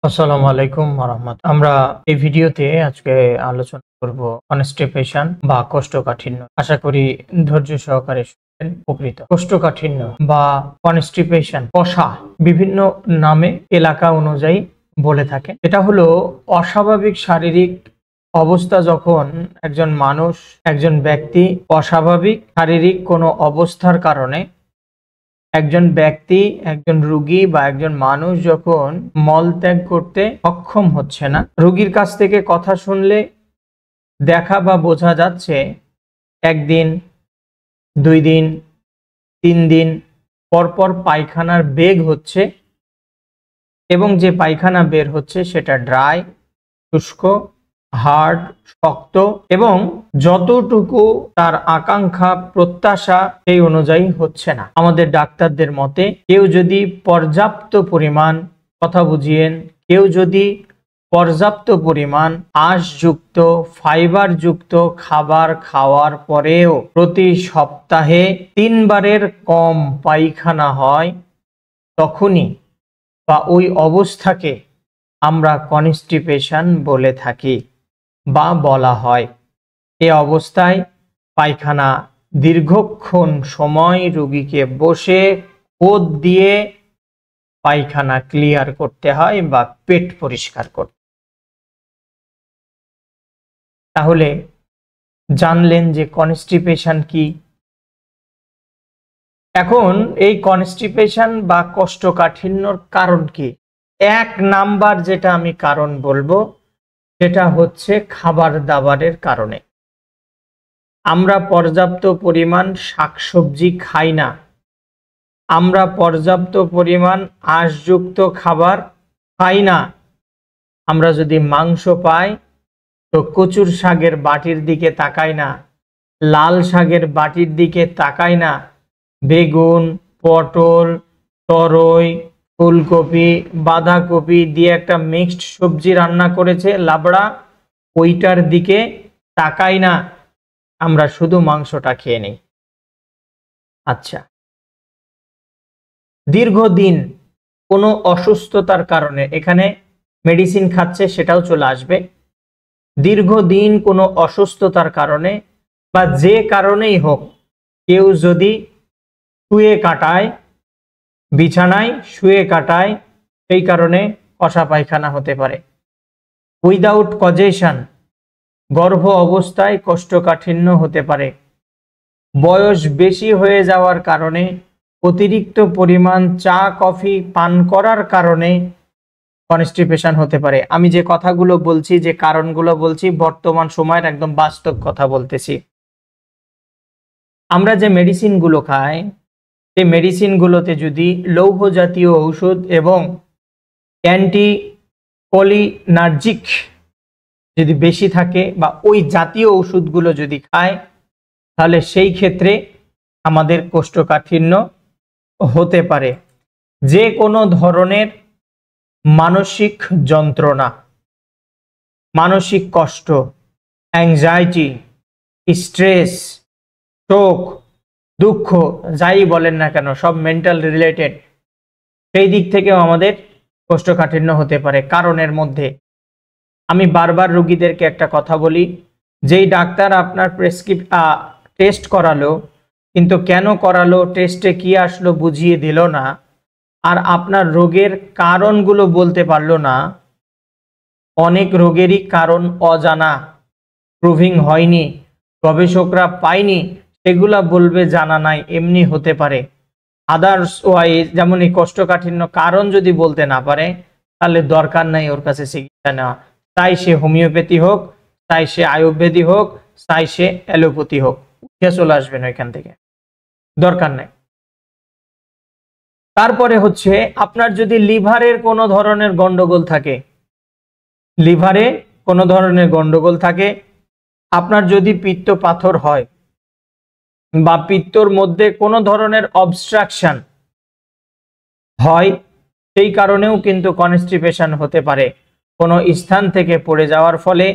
আসসালামু আলাইকুম রাহমাতুল্লাহ। আমরা এই ভিডিওতে আজকে আলোচনা করব কনস্টিপেশন বা কোষ্ঠকাঠিন্য। আশা করি ধৈর্য সহকারে শুনবেন, উপকৃত। কোষ্ঠকাঠিন্য বা কনস্টিপেশন, কষা বিভিন্ন নামে এলাকা অনুযায়ী বলে থাকে। এটা হলো অস্বাভাবিক শারীরিক অবস্থা যখন একজন ব্যক্তি অস্বাভাবিক শারীরিক কোনো অবস্থার কারণে একজন রোগী বা একজন মানুষ যখন মলত্যাগ করতে সক্ষম হচ্ছে না, রোগীর কাছ থেকে কথা শুনলে দেখা বা বোঝা যাচ্ছে একদিন, 2 দিন, 3 দিন পরপর পায়খানার বেগ হচ্ছে এবং যে পায়খানা বের হচ্ছে সেটা ড্রাই, শুষ্ক, হার্ড, শক্ত এবং যতটুকু তার আকাঙ্ক্ষা প্রত্যাশা সেই অনুযায়ী হচ্ছে না। আমাদের ডাক্তারদের মতে কেউ যদি পর্যাপ্ত পরিমাণ আঁশযুক্ত, ফাইবারযুক্ত খাবার খাওয়ার পরেও প্রতি সপ্তাহে 3 বারের কম পায়খানা হয়, তখনই বা ওই অবস্থাকে আমরা কনস্টিপেশন বলে থাকি বা বলা হয়। এ অবস্থায় পায়খানা দীর্ঘক্ষণ সময় রোগীকে বসে খোদ দিয়ে পায়খানা ক্লিয়ার করতে হয় বা পেট পরিষ্কার করতে। তাহলে জানলেন যে কনস্টিপেশন কি। এখন এই কনস্টিপেশন বা কোষ্ঠকাঠিন্যর কারণ কি? 1 নাম্বার যেটা আমি কারণ বলবো সেটা হচ্ছে খাবার দাবারের কারণে। আমরা পর্যাপ্ত পরিমাণ শাকসবজি খাই না, আমরা পর্যাপ্ত পরিমাণ আঁশযুক্ত খাবার খাই না। আমরা যদি মাংস পাই তো কচুর শাকের বাটির দিকে তাকাই না, লাল শাকের বাটির দিকে তাকাই না। বেগুন, পটল, তরই, ফুলকপি, বাঁধাকপি দিয়ে একটা মিক্সড সবজি রান্না করেছে লাবড়া, ওইটার দিকে তাকাই না, আমরা শুধু মাংসটা খেয়ে নিই। আচ্ছা, দীর্ঘদিন কোনো অসুস্থতার কারণে, এখানে মেডিসিন খাচ্ছে সেটাও চলে আসবে, দীর্ঘদিন কোনো অসুস্থতার কারণে বা যে কারণেই হোক, কেউ যদি বিছানায় শুয়ে কাটায়, সেই কারণে কষা পায়খানা হতে পারে। উইদাউট কজেশন গর্ভ অবস্থায় কোষ্ঠকাঠিন্য হতে পারে। বয়স বেশি হয়ে যাওয়ার কারণে, অতিরিক্ত পরিমাণ চা কফি পান করার কারণে কনস্টিপেশন হতে পারে। আমি যে কথাগুলো বলছি, যে কারণগুলো বলছি, বর্তমান সময়ের একদম বাস্তব কথা বলতেছি। আমরা যে মেডিসিনগুলো খাই, এই মেডিসিনগুলোতে যদি লৌহ জাতীয় ঔষধ এবং অ্যান্টিকোলিনার্জিক যদি বেশি থাকে বা ওই জাতীয় ওষুধগুলো যদি খায়, তাহলে সেই ক্ষেত্রে আমাদের কোষ্ঠকাঠিন্য হতে পারে। যে কোনো ধরনের মানসিক যন্ত্রণা, মানসিক কষ্ট, অ্যাংজাইটি, স্ট্রেস, শোক, দুঃখ, যাই বলেন না কেন, সব মেন্টাল রিলেটেড, সেই দিক থেকেও আমাদের কোষ্ঠকাঠিন্য হতে পারে। কারণের মধ্যে আমি বারবার রোগীদেরকে একটা কথা বলি, যেই ডাক্তার আপনার টেস্ট করালো, কিন্তু কেন করালো, টেস্টে কি আসলো বুঝিয়ে দিল না, আর আপনার রোগের কারণগুলো বলতে পারলো না। অনেক রোগেরই কারণ অজানা, প্রুভিং হয়নি, গবেষকরা পায়নি, সেগুলা বলবে জানা নাই, এমনি হতে পারে। আদার্সওয়াইজ, যেমন এই কোষ্ঠকাঠিন্য কারণ যদি বলতে না পারে, তাহলে দরকার নাই ওর কাছে চিকিৎসা নেওয়া। তাই সে হোমিওপ্যাথি হোক, তাই সে আয়ুর্বেদিক হোক, তাই সে অ্যালোপ্যাথি হোক, উঠে চলে আসবেন ওইখান থেকে, দরকার নাই। তারপরে হচ্ছে, আপনার যদি লিভারের কোনো ধরনের গন্ডগোল থাকে, আপনার যদি পিত্ত পাথর হয় বা পিত্তর মধ্যে কোনো ধরনের অবস্ট্রাকশন হয়, সেই কারণেও কিন্তু কনস্টিপেশন হতে পারে। কোনো স্থান থেকে পড়ে যাওয়ার ফলে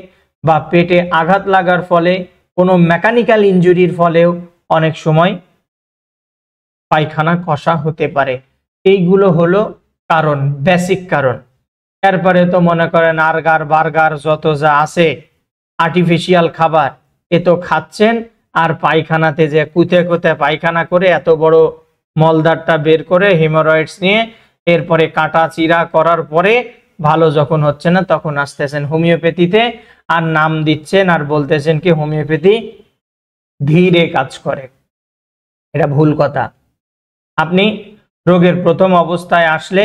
বা পেটে আঘাত লাগার ফলে, কোনো মেকানিক্যাল ইনজুরির ফলেও অনেক সময় পায়খানা কষা হতে পারে। এইগুলো হলো কারণ, বেসিক কারণ। এরপরে তো মনে করেন আর্গার বার্গার যত যা আছে আর্টিফিশিয়াল খাবার এ তো খাচ্ছেন, আর পায়খানাতে যে কুতে কুতে পায়খানা করে এত বড় মলদারটা বের করে হিমোরয়েডস নিয়ে এরপরে কাটা চিরা করার পরে ভালো যখন হচ্ছে না তখন আসতেছেন হোমিওপ্যাথিতে আর নাম দিচ্ছেন আর বলতেছেন কি হোমিওপ্যাথি ধীরে কাজ করে। এটা ভুল কথা। আপনি রোগের প্রথম অবস্থায় আসলে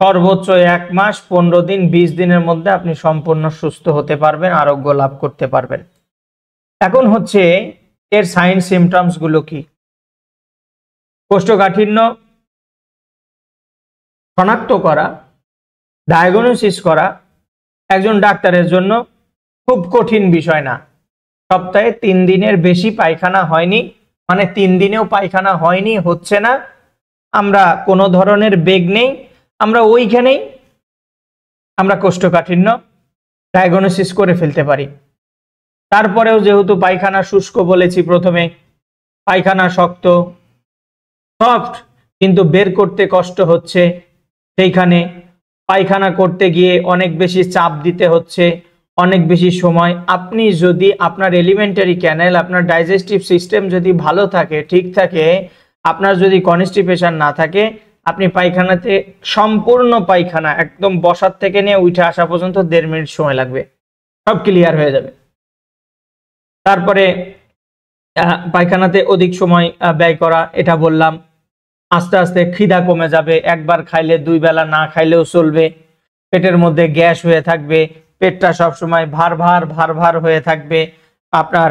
সর্বোচ্চ 1 মাস 15 দিন 20 দিনের মধ্যে আপনি সম্পূর্ণ সুস্থ হতে পারবেন, আরোগ্য লাভ করতে পারবেন। এখন হচ্ছে এর সাইন সিমটমস গুলো কি। কোষ্ঠকাঠিন্য শনাক্ত করা, ডায়াগনোসিস করা একজন ডাক্তারের জন্য খুব কঠিন বিষয় না। সপ্তাহে 3 দিনের বেশি পায়খানা হয়নি, মানে 3 দিনেও পায়খানা হয়নি, হচ্ছে না, আমরা কোনো ধরনের বেগ নেই, আমরা ওইখানেই আমরা কোষ্ঠকাঠিন্য ডায়াগনোসিস করে ফেলতে পারি। তারপরেও যেহেতু পায়খানা শুষ্ক বলেছি প্রথমে, পায়খানা শক্ত সফট কিন্তু বের করতে কষ্ট হচ্ছে, সেইখানে পায়খানা করতে গিয়ে অনেক বেশি চাপ দিতে হচ্ছে, অনেক বেশি সময়। আপনি যদি আপনার এলিমেন্টারি ক্যানেল, আপনার ডাইজেস্টিভ সিস্টেম যদি ভালো থাকে, ঠিক থাকে, আপনার যদি কনস্টিপেশন না থাকে, আপনি পায়খানাতে সম্পূর্ণ পায়খানা একদম বসার থেকে নিয়ে উঠে আসা পর্যন্ত 1.5 মিনিট সময় লাগবে, সব ক্লিয়ার হয়ে যাবে। তারপরে পায়খানাতে অধিক সময় ব্যয় করা, এটা বললাম। আস্তে আস্তে খিদা কমে যাবে, একবার খাইলে 2 বেলা না খাইলেও চলবে। পেটের মধ্যে গ্যাস হয়ে থাকবে, পেটটা সবসময় ভার ভার ভার ভার হয়ে থাকবে। আপনার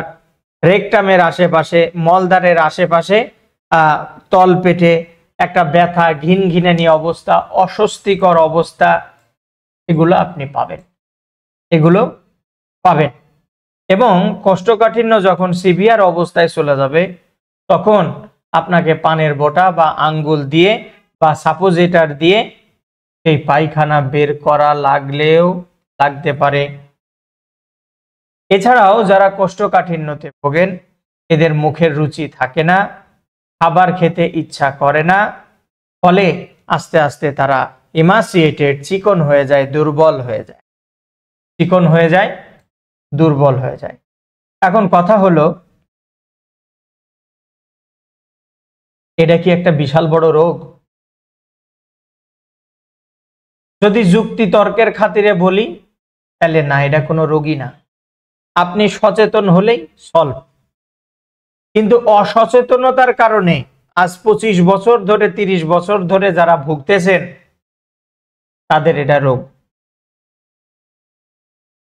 রেকটামের আশেপাশে, মলদ্বারের আশেপাশে, তল পেটে একটা ব্যথা, ঘিনঘিনানি অবস্থা, অস্বস্তিকর অবস্থা, এগুলো আপনি পাবেন, এগুলো পাবেন। এবং কোষ্ঠকাঠিন্য যখন সিভিয়ার অবস্থায় চলে যাবে তখন আপনাকে পানের বোঁটা বা আঙ্গুল দিয়ে বা সাপোজিটর দিয়ে এই পায়খানা বের করা লাগতে পারে। এছাড়াও যারা কোষ্ঠকাঠিন্যতে ভোগেন এদের মুখের রুচি থাকে না, খাবার খেতে ইচ্ছা করে না, ফলে আস্তে আস্তে তারা ইমাসিয়েটেড, চিকন হয়ে যায়, দুর্বল হয়ে যায়, চিকন হয়ে যায়, দুর্বল হয়ে যায়। এখন কথা হলো, এটা কি একটা বিশাল বড় রোগ? যদি যুক্তি তর্কের খাতিরে বলি তাহলে না, এটা কোনো রোগই না। আপনি সচেতন হলেই সলভ। কিন্তু অসচেতনতার কারণে আজ 25 বছর ধরে 30 বছর ধরে যারা ভুগতেছেন তাদের এটা রোগ,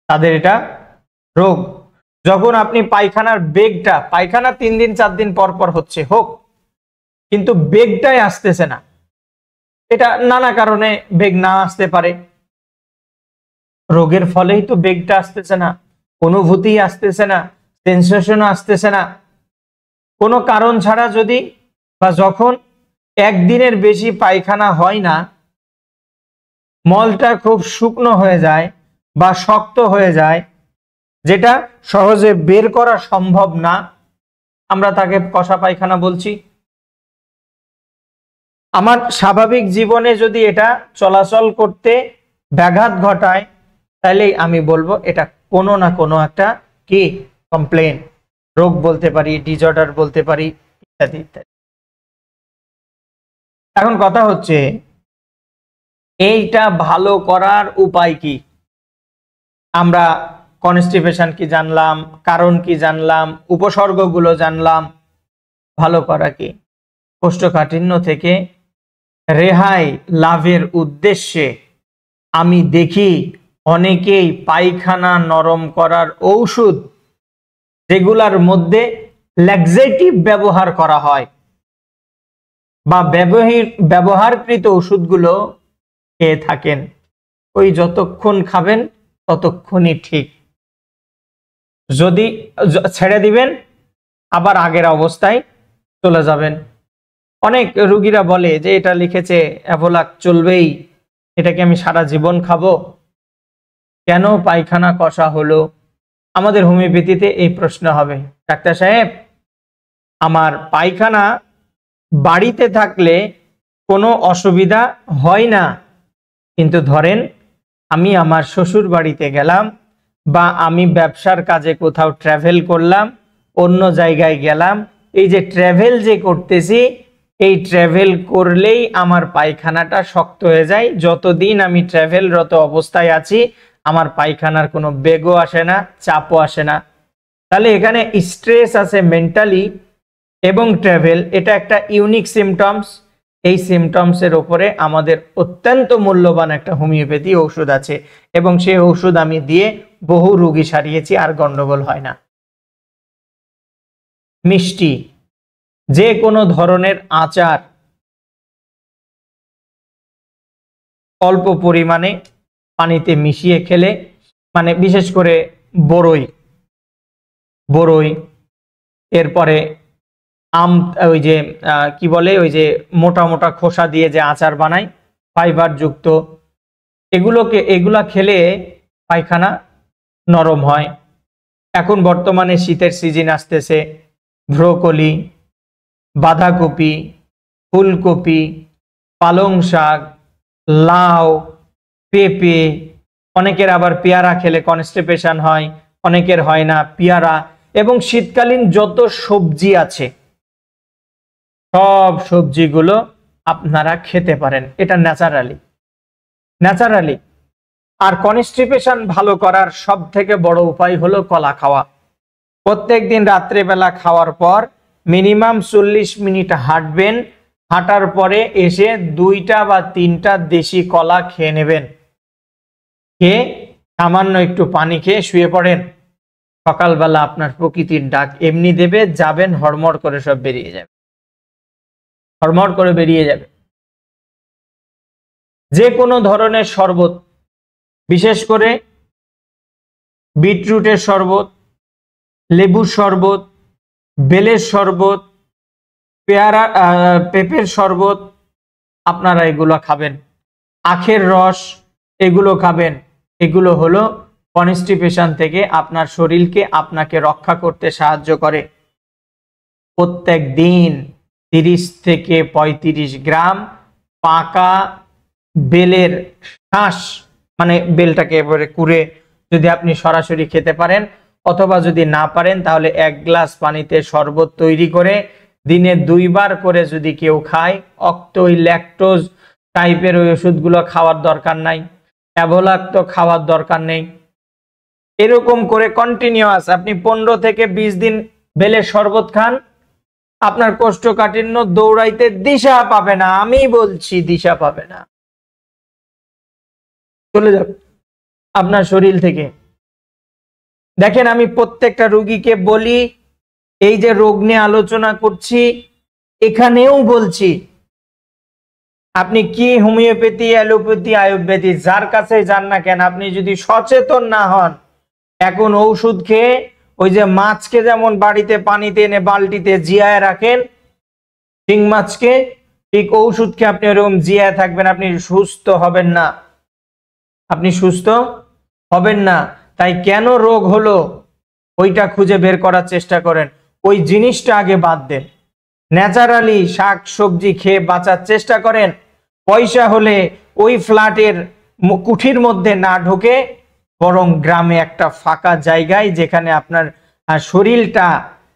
তাদের এটা রোগ। যখন আপনি পায়খানার বেগটা, পায়খানা 3 দিন 4 দিন পর পর হচ্ছে হোক, কিন্তু বেগটাই আসতেছে না, এটা নানা কারণে বেগ না আসতে পারে। রোগের ফলেই তো বেগটা আসতেছে না, অনুভূতি আসতেছে না, সেন্সেশন আসতেছে না। কোনো কারণ ছাড়া যদি বা যখন 1 দিনের বেশি পায়খানা হয় না, মলটা খুব শুকনো হয়ে যায় বা শক্ত হয়ে যায়, যেটা সহজে বের করা সম্ভব না, আমরা তাকে কষা পায়খানা বলছি। আমার স্বাভাবিক জীবনে যদি এটা চলাচল করতে ব্যাঘাত ঘটায় তাহলে আমি বলবো এটা কোনো না কোনো একটা কি কমপ্লেন, রোগ বলতে পারি, ডিসঅর্ডার বলতে পারি, ইত্যাদি ইত্যাদি। এখন কথা হচ্ছে এইটা ভালো করার উপায় কি? আমরা কনস্টিপেশন কি জানলাম, কারণ কি জানলাম, উপসর্গগুলো জানলাম, ভালো করা কি? কোষ্ঠকাঠিন্য থেকে রেহাই লাভের উদ্দেশ্যে আমি দেখি অনেকেই পায়খানা নরম করার ঔষধ, যেগুলার মধ্যে ল্যাক্সেটিভ ব্যবহার করা হয় বা ব্যবহারকৃত ওষুধগুলো খেয়ে থাকেন। ওই যতক্ষণ খাবেন ততক্ষণই ঠিক, যদি ছেড়ে দিবেন আবার আগের অবস্থায় চলে যাবেন। অনেক রোগীরা বলে যে এটা লিখেছে অ্যাভোলাক চলবেই, এটাকে আমি সারা জীবন খাবো, কেন পায়খানা কষা হলো? আমাদের হোমিওপ্যাথিতে এই প্রশ্ন হবে, ডাক্তার সাহেব আমার পায়খানা বাড়িতে থাকলে কোনো অসুবিধা হয় না, কিন্তু ধরেন আমি আমার শ্বশুর বাড়িতে গেলাম বা আমি ব্যবসার কাজে কোথাও ট্রাভেল করলাম, অন্য জায়গায় গেলাম, এই যে ট্রাভেল যে করতেছি, এই ট্রাভেল করলেই আমার পায়খানাটা শক্ত হয়ে যায়। যতদিন আমি ট্রাভেলরত অবস্থায় আছি আমার পায়খানার কোনো বেগও আসে না, চাপও আসে না। তাহলে এখানে স্ট্রেস আছে মেন্টালি এবং ট্রাভেল, এটা একটা ইউনিক সিমটমস। এই সিমটমসের উপরে আমাদের অত্যন্ত মূল্যবান একটা হোমিওপ্যাথি ঔষধ আছে এবং সেই ঔষধ আমি দিয়ে বহু রোগী সারিয়েছি, আর গন্ডগোল হয় না। মিষ্টি, যে কোনো ধরনের আচার অল্প পরিমাণে পানিতে মিশিয়ে খেলে, মানে বিশেষ করে বড়ই, এরপরে আম, ওই যে কি বলে, ওই যে মোটা মোটা খোসা দিয়ে যে আচার বানায় ফাইবার যুক্ত, এগুলা খেলে পায়খানা নরম হয়। এখন বর্তমানে শীতের সিজন আসতেছে, ব্রোকলি, বাঁধাকপি, ফুলকপি, পালং শাক, লাউ, পেঁপে, অনেকের আবার পেয়ারা খেলে কনস্টিপেশন হয়, অনেকের হয় না, পেয়ারা এবং শীতকালীন যত সবজি আছে সব সবজিগুলো আপনারা খেতে পারেন, এটা ন্যাচারালি। আর কনস্টিপেশন ভালো করার সব থেকে বড় উপায় হলো কলা খাওয়া। প্রত্যেকদিন রাত্রেবেলা খাওয়ার পর মিনিমাম 40 মিনিট হাঁটবেন, হাঁটার পরে এসে 2টা বা 3টা দেশি কলা খেয়ে নেবেন, খেয়ে সামান্য একটু পানি খেয়ে শুয়ে পড়েন। সকালবেলা আপনার প্রকৃতির ডাক এমনি দেবে, যাবেন হড়মড় করে সব বেরিয়ে যাবে, হড়মড় করে বেরিয়ে যাবে। যে কোনো ধরনের শরবত, বিশেষ করে বিটরুটের শরবত, লেবুর শরবত, বেলের শরবত, পেঁপের শরবত, আপনারা এগুলো খাবেন। আখের রস, এগুলো খাবেন। এগুলো হলো কনস্টিপেশন থেকে আপনার শরীরকে আপনাকে রক্ষা করতে সাহায্য করে। প্রত্যেক দিন 30 থেকে 35 গ্রাম পাকা বেলের শাঁস, মানে বেলটাকে এবারে কুড়ে যদি আপনি সরাসরি খেতে পারেন, অথবা যদি না পারেন তাহলে 1 গ্লাস পানিতে শরবত তৈরি করে দিনে 2 বার করে যদি কেউ খায়, ওই ল্যাকটোজ টাইপের ওই ওষুধগুলো খাওয়ার দরকার নাই, অ্যাভোলাক্ট খাওয়ার দরকার নেই। এরকম করে কন্টিনিউয়াস আপনি 15 থেকে 20 দিন বেলের শরবত খান, আপনার কোষ্ঠকাঠিন্য দৌড়াইতে দিশা পাবে না, আমি বলছি দিশা পাবে না, চলে যাবে আপনার শরীর থেকে। দেখেন আমি প্রত্যেকটা রোগীকে বলি, এই যে রোগ নিয়ে আলোচনা করছি এখানেও বলছি, আপনি কি হোমিওপ্যাথি, অ্যালোপ্যাথি, আয়ুর্বেদিক যার কাছে যান না কেন, আপনি যদি সচেতন না হন, এখন ঔষধ খেয়ে ওই যে মাছকে যেমন বাড়িতে পানিতে এনে বালতিতে জিয়ায় রাখেন, শিং মাছকে, ঠিক ঔষধ খেয়ে আপনি ওরকম জিয়ায় থাকবেন, আপনি সুস্থ হবেন না, আপনি সুস্থ হবেন না। তাই কেন রোগ হলো ওইটা খুঁজে বের করার চেষ্টা করেন, ওই জিনিসটা আগে বাদ দেন, ন্যাচারালি শাক সবজি খেয়ে বাঁচার চেষ্টা করেন। পয়সা হলে ওই ফ্ল্যাটের কুঠির মধ্যে না ঢুকে বরং গ্রামে একটা ফাঁকা জায়গায়, যেখানে আপনার শরীরটা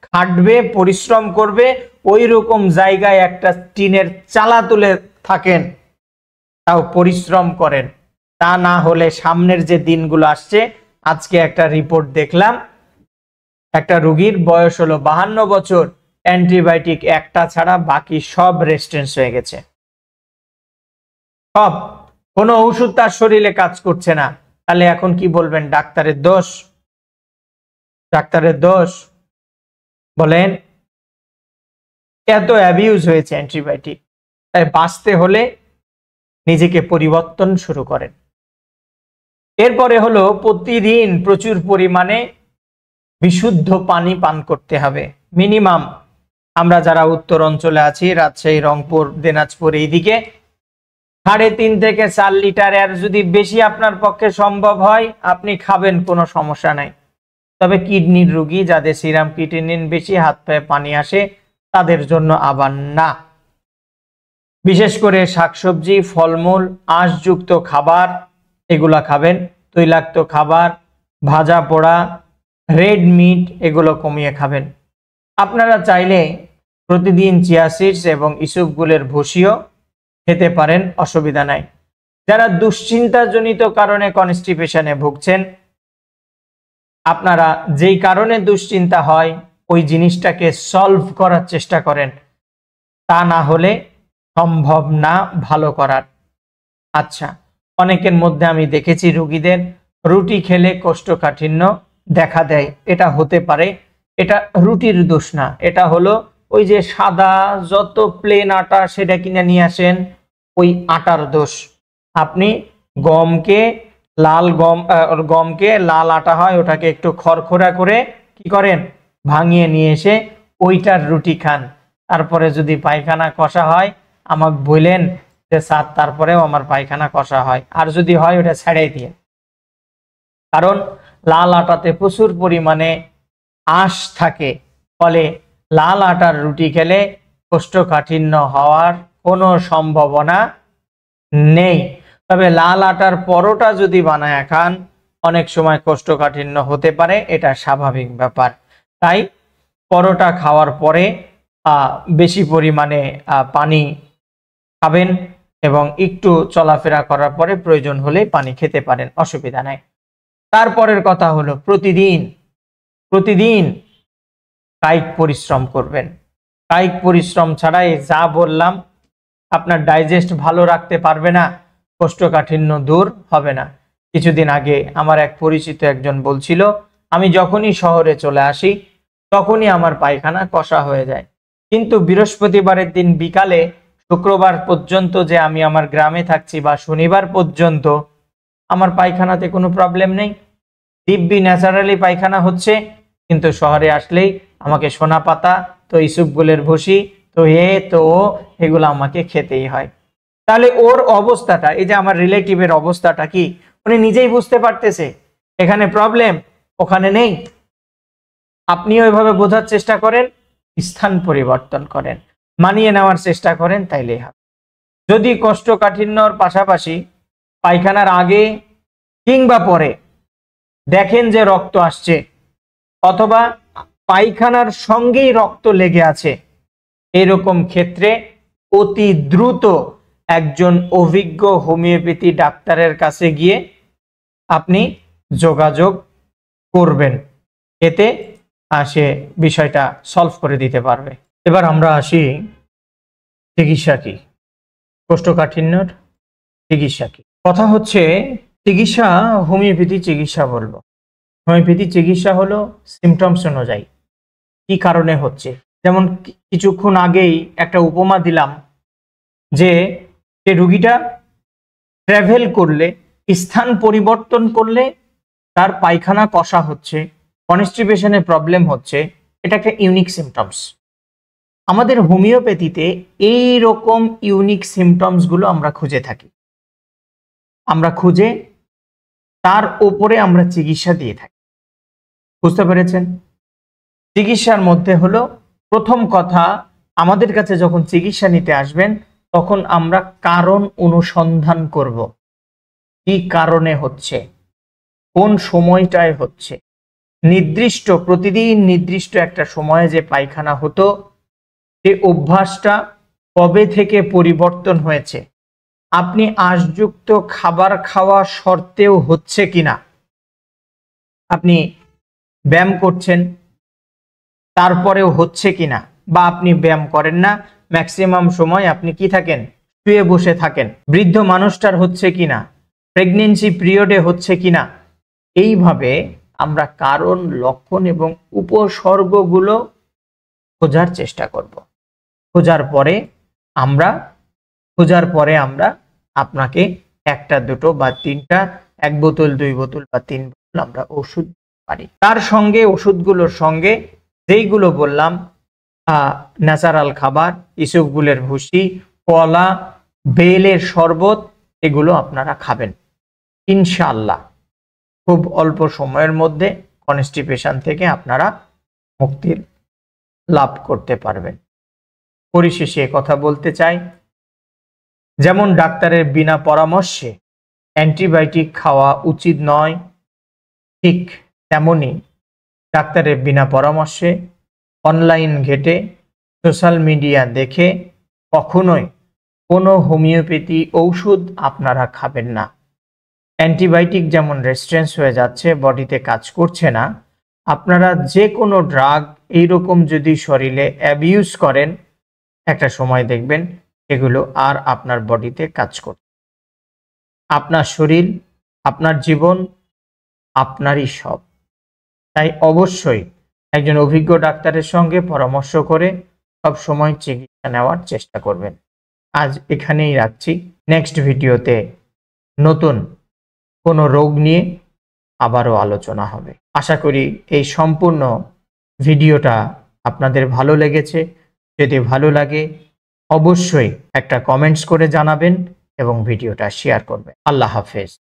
খাটবে, পরিশ্রম করবে, ওই রকম জায়গায় একটা টিনের চালা তুলে থাকেন, তাও পরিশ্রম করেন। তা না হলে সামনের যে দিনগুলো আসছে, আজকে একটা রিপোর্ট দেখলাম, একটা রোগীর বয়স হলো 52 বছর, অ্যান্টিবায়োটিক একটা ছাড়া বাকি সব রেজিস্ট্যান্স হয়ে গেছে, সব, কোনো ওষুধ তার শরীরে কাজ করছে না। তাহলে এখন কি বলবেন? ডাক্তারের দোষ? ডাক্তারের দোষ? বলেন, এত অ্যাবিউজ হয়েছে অ্যান্টিবায়োটিক। তাই বাঁচতে হলে নিজেকে পরিবর্তন শুরু করেন। এরপরে হলো প্রতিদিন প্রচুর পরিমাণে বিশুদ্ধ পানি পান করতে হবে। মিনিমাম আমরা যারা উত্তর অঞ্চলে আছি, রাজশাহী, রংপুর, দিনাজপুর, এইদিকে 3.5 থেকে 4 লিটার, এর যদি বেশি আপনার পক্ষে সম্ভব হয় আপনি খাবেন, কোনো সমস্যা নাই। তবে কিডনির রোগী, যাদের সিরাম ক্রিয়েটিনিন বেশি, হাত পায়ে পানি আসে, তাদের জন্য আবার না। বিশেষ করে শাকসবজি, ফলমূল, আঁশযুক্ত খাবার এগুলা খাবেন। তৈলাক্ত খাবার, ভাজা পোড়া, রেড মিট এগুলো কমিয়ে খাবেন। আপনারা চাইলে প্রতিদিন চিয়া সিডস এবং ইসবগুলের ভুসিও খেতে পারেন, অসুবিধা নাই। যারা দুশ্চিন্তাজনিত কারণে কনস্টিপেশনে ভুগছেন, আপনারা যেই কারণে দুশ্চিন্তা হয় ওই জিনিসটাকে সলভ করার চেষ্টা করেন, তা না হলে সম্ভব না ভালো করার। আচ্ছা, অনেকের মধ্যে আমি দেখেছি রোগীদের রুটি খেলে কোষ্ঠকাঠিন্য দেখা দেয়। এটা হতে পারে, এটা রুটির দোষ না, এটা হলো ওই যে সাদা যত প্লেন আটা সেটা কিনে নিয়ে আসেন, ওই আটার দোষ। আপনি গমকে লাল আটা হয়, ওটাকে একটু খড়খড়া করে কি করেন, ভাঙিয়ে নিয়ে এসে ওইটার রুটি খান। তারপরে যদি পায়খানা কষা হয় আমাকে বললেন যে স্যার তারপরেও আমার পায়খানা কষা হয়, আর যদি হয় ওটা ছেড়ে দিয়ে। কারণ লাল আটাতে প্রচুর পরিমাণে আঁশ থাকে, ফলে লাল আটার রুটি খেলে কোষ্ঠকাঠিন্য হওয়ার কোনো সম্ভাবনা নেই। তবে লাল আটার পরোটা যদি বানায় খান অনেক সময় কোষ্ঠকাঠিন্য হতে পারে, এটা স্বাভাবিক ব্যাপার। তাই পরোটা খাওয়ার পরে বেশি পরিমাণে পানি খাবেন এবং একটু চলাফেরা করার পরে প্রয়োজন হলে পানি খেতে পারেন, অসুবিধা নাই। তারপরের কথা হলো প্রতিদিন কায়িক পরিশ্রম করবেন। কায়িক পরিশ্রম ছাড়াই যা বললাম আপনার ডাইজেস্ট ভালো রাখতে পারবে না, কোষ্ঠকাঠিন্য দূর হবে না। কিছুদিন আগে আমার এক পরিচিত একজন বলছিল, আমি যখনই শহরে চলে আসি তখনই আমার পায়খানা কষা হয়ে যায়, কিন্তু বৃহস্পতিবারের দিন বিকালে শুক্রবার পর্যন্ত যে আমি আমার গ্রামে থাকছি বা শনিবার পর্যন্ত আমার পায়খানাতে কোনো প্রবলেম নেই, দিব্যি ন্যাচারালি পায়খানা হচ্ছে। কিন্তু শহরে আসলেই আমাকে সোনা পাতা, তো ইসবগুলের ভুসি, তো এগুলো আমাকে খেতেই হয়। তাহলে ওর অবস্থাটা, এই যে আমার রিলেটিভের অবস্থাটা কি, উনি নিজেই বুঝতে পারতেছে এখানে প্রবলেম ওখানে নেই। আপনিও এভাবে বোঝার চেষ্টা করেন, স্থান পরিবর্তন করেন, মানিয়ে নেওয়ার চেষ্টা করেন, তাইলেই হবে। যদি কোষ্ঠকাঠিন্যর পাশাপাশি পায়খানার আগে কিংবা পরে দেখেন যে রক্ত আসছে অথবা পায়খানার সঙ্গেই রক্ত লেগে আছে, এরকম ক্ষেত্রে অতি দ্রুত একজন অভিজ্ঞ হোমিওপ্যাথি ডাক্তারের কাছে গিয়ে আপনি যোগাযোগ করবেন, এতে সে বিষয়টা সলভ করে দিতে পারবে। এবার আমরা আসি চিকিৎসা কি, কোষ্ঠকাঠিন্যর চিকিৎসা কি। কথা হচ্ছে চিকিৎসা, হোমিওপ্যাথি চিকিৎসা বলবো। হোমিওপ্যাথি চিকিৎসা হলো সিমটমস অনুযায়ী কি কারণে হচ্ছে। যেমন কিছুক্ষণ আগেই একটা উপমা দিলাম যে রুগীটা ট্রাভেল করলে, স্থান পরিবর্তন করলে তার পায়খানা কষা হচ্ছে, কনস্টিপেশনের প্রবলেম হচ্ছে, এটা একটা ইউনিক সিমটমস। আমাদের হোমিওপ্যাথিতে এই রকম ইউনিক সিমটমসগুলো আমরা খুঁজে থাকি, আমরা খুঁজে তার উপরে আমরা চিকিৎসা দিয়ে থাকি। বুঝতে পেরেছেন? চিকিৎসার মধ্যে হলো প্রথম কথা, আমাদের কাছে যখন চিকিৎসা নিতে আসবেন তখন আমরা কারণ অনুসন্ধান করব, কি কারণে হচ্ছে, কোন সময়টায় হচ্ছে। প্রতিদিন নির্দিষ্ট একটা সময়ে যে পায়খানা হতো, সে অভ্যাসটা কবে থেকে পরিবর্তন হয়েছে, আপনি আঁশযুক্ত খাবার খাওয়া সত্ত্বেও হচ্ছে কিনা, আপনি ব্যায়াম করছেন তারপরেও হচ্ছে কিনা, বা আপনি ব্যায়াম করেন না, ম্যাক্সিমাম সময় আপনি কি থাকেন, শুয়ে বসে থাকেন, বৃদ্ধ মানুষটার হচ্ছে কিনা, প্রেগনেন্সি পিরিয়ডে হচ্ছে কিনা। এইভাবে আমরা কারণ, লক্ষণ এবং উপসর্গগুলো খোঁজার চেষ্টা করব। খোঁজার পরে আমরা আপনাকে একটা, দুটো বা তিনটা, 1 বোতল, 2 বোতল বা 3 বোতল আমরা ওষুধ পারি। তার সঙ্গে ওষুধগুলোর সঙ্গে যেইগুলো বললাম, ন্যাচারাল খাবার, ইসবগুলের ভুসি, কলা, বেলের শরবত, এগুলো আপনারা খাবেন। ইনশাআল্লাহ খুব অল্প সময়ের মধ্যে কনস্টিপেশন থেকে আপনারা মুক্তি লাভ করতে পারবেন। পরিশেষে কথা বলতে চাই, যেমন ডাক্তারের বিনা পরামর্শে অ্যান্টিবায়োটিক খাওয়া উচিত নয়, ঠিক তেমনি ডাক্তারের বিনা পরামর্শে অনলাইন ঘেটে সোশ্যাল মিডিয়া দেখে কখনোই কোনো হোমিওপ্যাথি ঔষধ আপনারা খাবেন না। অ্যান্টিবায়োটিক যেমন রেজিস্ট্যান্স হয়ে যাচ্ছে, বডিতে কাজ করছে না, আপনারা যে কোনো ড্রাগ এইরকম যদি শরীরে অ্যাবিউজ করেন, একটা সময় দেখবেন এগুলো আর আপনার বডিতে কাজ করবে। আপনার শরীর, আপনার জীবন আপনারই সব। তাই অবশ্যই একজন অভিজ্ঞ ডাক্তারের সঙ্গে পরামর্শ করে সব সময় চিকিৎসা নেওয়ার চেষ্টা করবেন। আজ এখানেই রাখছি। নেক্সট ভিডিওতে নতুন কোনো রোগ নিয়ে আবারও আলোচনা হবে। আশা করি এই সম্পূর্ণ ভিডিওটা আপনাদের ভালো লেগেছে। যদি ভালো লাগে অবশ্যই একটা কমেন্টস করে জানাবেন এবং ভিডিওটা শেয়ার করবেন। আল্লাহ হাফেজ।